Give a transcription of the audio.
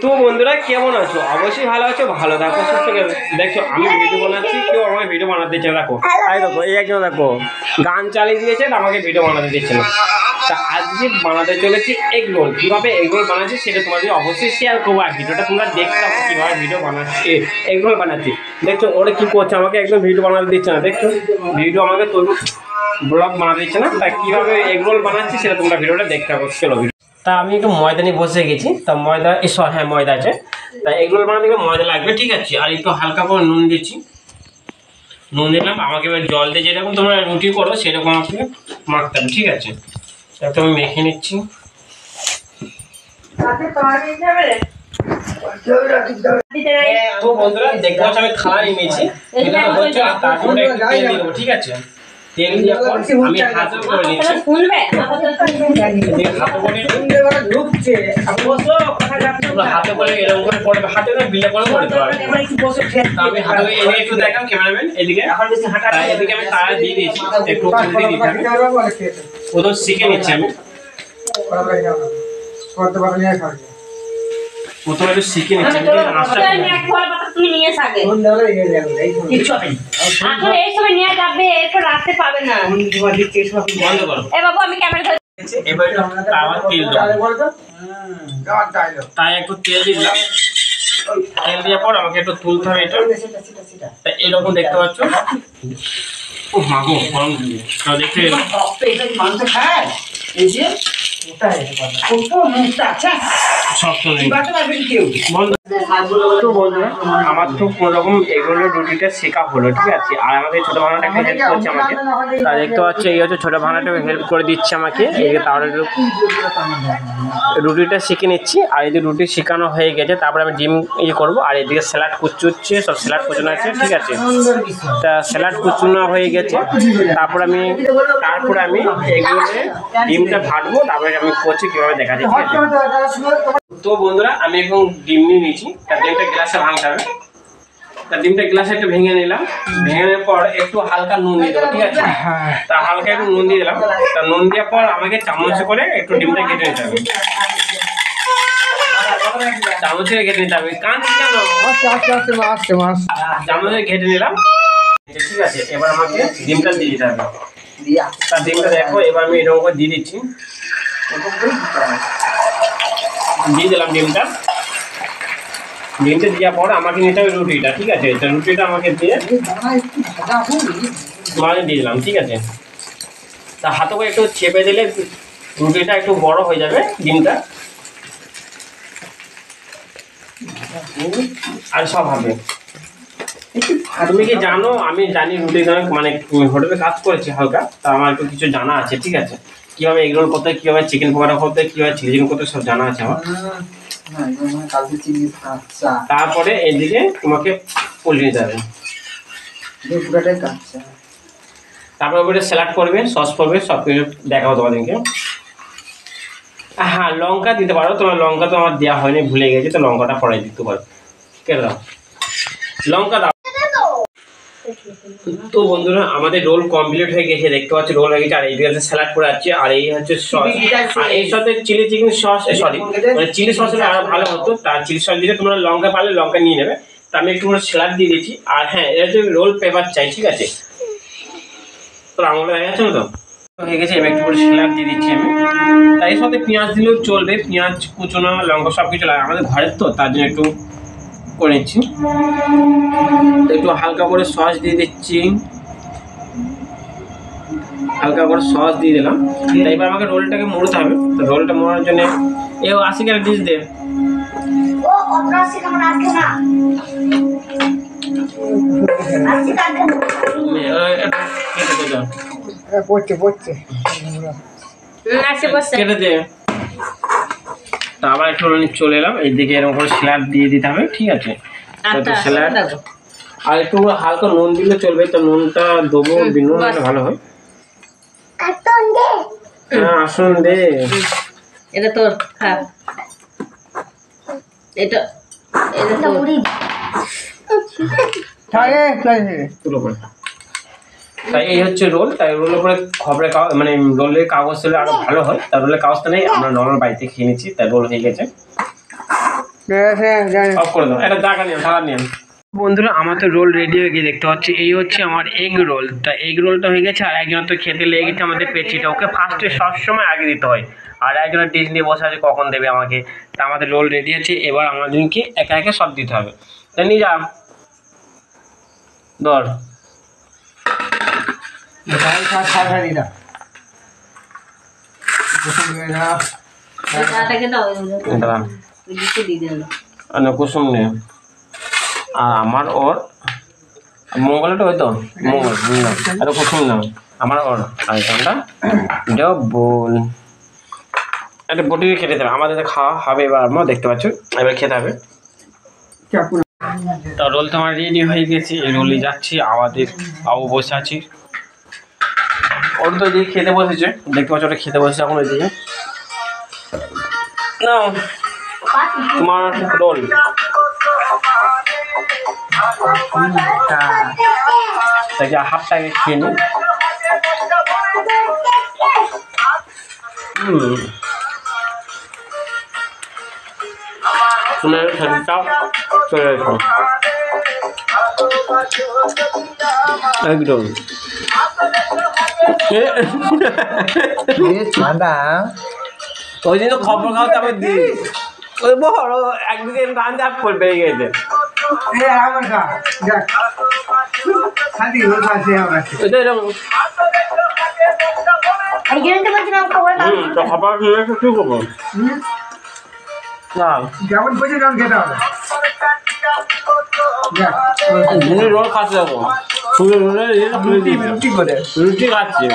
তো বন্ধুরা কেমন আছো? অবশ্যই ভালো আছো, ভালো থাকো, সুস্থ থাকো। দেখছো আমি ভিডিও বানাচ্ছি, কেউ আমাকে ভিডিও বানাতে দিচ্ছে না। দেখো তাই দেখো, এই একজন দেখো গান চালিয়ে দিয়েছে, আমাকে ভিডিও বানাতে দিচ্ছে না। তা আজকে বানাতে চলেছি এগ রোল। কীভাবে এগ রোল বানাচ্ছি সেটা তোমাদের অবশ্যই শেয়ার করবো। আর ভিডিওটা তোমরা দেখতে হবে কীভাবে ভিডিও বানাচ্ছি, এগ রোল বানাচ্ছি। দেখছো ওরা কী করছে, আমাকে একদম ভিডিও বানাতে দিচ্ছে না। দেখছো ভিডিও আমাকে তৈরি ব্লগ বানাতে দিচ্ছে না। তাই কীভাবে এগ রোল বানাচ্ছি সেটা তোমরা ভিডিওটা দেখতে হবে। চলো তা আমি একটু ময়দা নিয়ে বসে গেছি। তা ময়দা হ্যাঁ ময়দা আছে। তাই এগুলো বানাতে গেলে ময়দা লাগবে, ঠিক আছে। আর একটু হালকা করে নুন দিচ্ছি, নুন দিলাম। আমাকে এবার জল দিয়ে যেরকম তোমরা রুটি করো সেরকম আমাকে মাখতে হবে, ঠিক আছে। তো আমি মেখে নিচ্ছি। তো বন্ধুরা দেখতে পাচ্ছ আমি থালা নিয়েছি, তারপরে একটু তেল দিয়ে দেবো, ঠিক আছে। তেল দিয়ে পর আমি হাতে করে নিচ্ছি, হাতে করে এরকম করে পড়বে, হাতে করে বিলে করে পড়তে পারবে। আমি হাতে করে এদিকে একটু দেখাও ক্যামেরাম্যান, এদিকে এদিকে আমি তারা দিয়ে দিয়েছি, একটু দিয়ে দিতে হবে। প্রথম শিখে নিচ্ছি আমি, প্রথমে একটু শিখে নিচ্ছি। এবার তাই একটু তেল দিলাম, তেল দেওয়ার পর আমাকে একটু তুলতে হবে এটা। এরকম দেখতে পাচ্ছ, ও মাগো গরম দেখতে আমার তো কোনোরকম এগুলো রুটিটা শেখা হলো, ঠিক আছে। আর আমাদের ছোট ভাড়াটাকে হেল্প করছে আমাকে। তা দেখতে পাচ্ছ এই হচ্ছে ছোট ভাড়াটাকে হেল্প করে দিচ্ছে আমাকে। এদিকে তাহলে রুটিটা শিখে নিচ্ছি। আর এই যে রুটি শেখানো হয়ে গেছে, তারপরে আমি ডিম করবো। আর এদিকে স্যালাড কুচুচ্ছে, সব স্যালাড কুচানো আছে, ঠিক আছে। তা স্যালাড কুচুনো হয়ে গেছে, তারপরে আমি এগুলো ডিমটা ভাজবো, তারপরে আমি করছি কীভাবে দেখা যায়, ঠিক আছে। তো বন্ধুরা আমি এখন ডিম নিয়ে নিয়েছি। তার ডিমটা গ্লাসে ভাঙতে হবে। তার ডিমটা গ্লাসে একটু ভেঙে নিলাম, ভেঙে নেওয়ার পর একটু হালকা নুন দিয়ে দেবো, ঠিক আছে। তা হালকা একটু নুন দিয়ে দিলাম। তা নুন দেওয়ার পর আমাকে চামচ করে একটু ডিমটা কেটে নিতে হবে, চামচে ঘেটে নিতে হবে। কাঁচি কেন, চামচে ঘেটে নিলাম, ঠিক আছে। এবার আমাকে ডিমটা দিয়ে দিতে হবে। তার ডিমটা দেখো এবার আমি এরকম করে দিয়ে দিচ্ছি, দিয়ে দিলাম ডিমটা। দেওয়ার পর আমাকে নিতে হবে রুটিটা, ঠিক আছে। রুটিটা আমাকে দিয়ে মাঝে দিয়ে দিলাম, ঠিক আছে। তা হাতে করে একটু চেপে দিলে রুটিটা একটু বড় হয়ে যাবে, ডিমটা আর সব হবে। তুমি কি জানো, আমি জানি রুটি মানে হোটেলে কাজ করেছি হালকা, তা আমার একটু কিছু জানা আছে, ঠিক আছে। কীভাবে এগ রোল করতে, কীভাবে চিকেন পকোড়া করতে, কীভাবে চিলি চিকেন করতে সব জানা আছে আমার। তারপরে এদিকে তোমাকে উল্টে নিতে হবে, তারপরে ওটা স্যালাড করবে, সস করবে, সব কিছু দেখাবো তোমাদেরকে। হ্যাঁ লঙ্কা দিতে পারো, তোমার লঙ্কা তো আমার দেওয়া হয়নি, ভুলে গেছি। তো লঙ্কাটা পরে দিতে পারো, কেটে দাও, লঙ্কা দাও। তো বন্ধুরা আমাদের রোল কমপ্লিট হয়ে গেছে, দেখতে পাচ্ছি রোল হয়ে গেছে। আর এইদিকে স্যালাড করে আছে, আর এই হচ্ছে সস। আর এই সাথে চিলি চিকেন সস, সরি মানে চিলি সস হলে আরো ভালো হতো। তার চিলি সস দিলে তোমরা লঙ্কা পারলে লঙ্কা নিয়ে নেবে। তা আমি একটু স্যালাড দিয়ে দিচ্ছি। আর হ্যাঁ এটা হচ্ছে রোল পেপার চাই, ঠিক আছে। তো আঙুলটা দেখা যাচ্ছে না তো হয়ে গেছে। এবার একটু করে স্যালাড দিয়ে দিচ্ছি আমি। তাই সাথে পেঁয়াজ দিলেও চলবে, পেঁয়াজ কুচনো লঙ্কা সব কিছু লাগে আমাদের ঘরের, তো তার জন্য একটু করে নিচ্ছি। একটু হালকা করে সস দিয়ে দিচ্ছি, হালকা করে সস দিয়ে দিলাম। তাই এবার আমাকে রোলটাকে মুড়তে হবে। তো রোলটা মোড়ার জন্য এও 80 গ্রাম ডিশ দে, কেটে দে। তা আবার একটু চলে এলাম এইদিকে, এরকম করে স্যালাড দিয়ে দিতে হবে, ঠিক আছে। স্যালাড আর একটু হালকা নুন দিলে চলবে। তো নুনটা দেবো, নুন হলে ভালো হয়। হ্যাঁ আসুন দে, এটা তোর খা, এটা তুলো করে। তাই এই হচ্ছে রোল। তাই রোলের উপরে খবরের কাগজ মানে রোলের কাগজ হলে আরো ভালো হয়। তার রোলের কাগজটা নেই, আমরা নর্মাল বাড়িতে খেয়ে নিচ্ছি। তাই রোল হয়ে গেছে। অফ করে দাও, এটা জায়গা নিয়ে ঢাকা নিয়ে। বন্ধুরা আমার তো রোল রেডি হয়ে গিয়ে দেখতে পাচ্ছি, এই হচ্ছে আমার এগ রোল। তা এগ রোলটা হয়ে গেছে, আর একজন তো খেতে লেগে গেছে আমাদের পেচিটা, ওকে ফার্স্টে সবসময় আগে দিতে হয়, আর একজনের ডিশ নিয়ে বসে আছে কখন দেবে আমাকে। তা আমাদের রোল রেডি আছে, এবার আমাদেরকে একা একা সব দিতে হবে। তা নিয়ে যা ধর, চাটাকে দাও কুসুম নে, আর আমার ওর মঙ্গলটা হয়তো মঙ্গল আর কুসুম না আমার ওর আইটেমটা ডবল। একটা বটি খেতে হবে, আমাদের তো খাওয়া হবে এবার, আমরা দেখতে পাচ্ছ এবার খেতে হবে। তা রোল তো আমার রেডি হয়ে গেছে, এই রোলে যাচ্ছি, আমাদের বাবু বসে আছি, ওর তো যে খেতে বসেছে, দেখতে পাচ্ছ ওটা খেতে বসেছে এখন ওইদিকে। না তোমার রোল তাকে হাফটাকে খেয়ে নি। তুমি চাও চলে আসো একদম ওই দিন তো খবর খাওয়াতে আমি দিই ওই বড় একদিকে রান চাপ করে বেড়ে গেছে। এটা এরকম তো খাবার খেয়ে কি করবো না যেমন বলছে তেমন খেতে হবে। রোল খাচ্ছে দেখো, রুটি খাচ্ছে।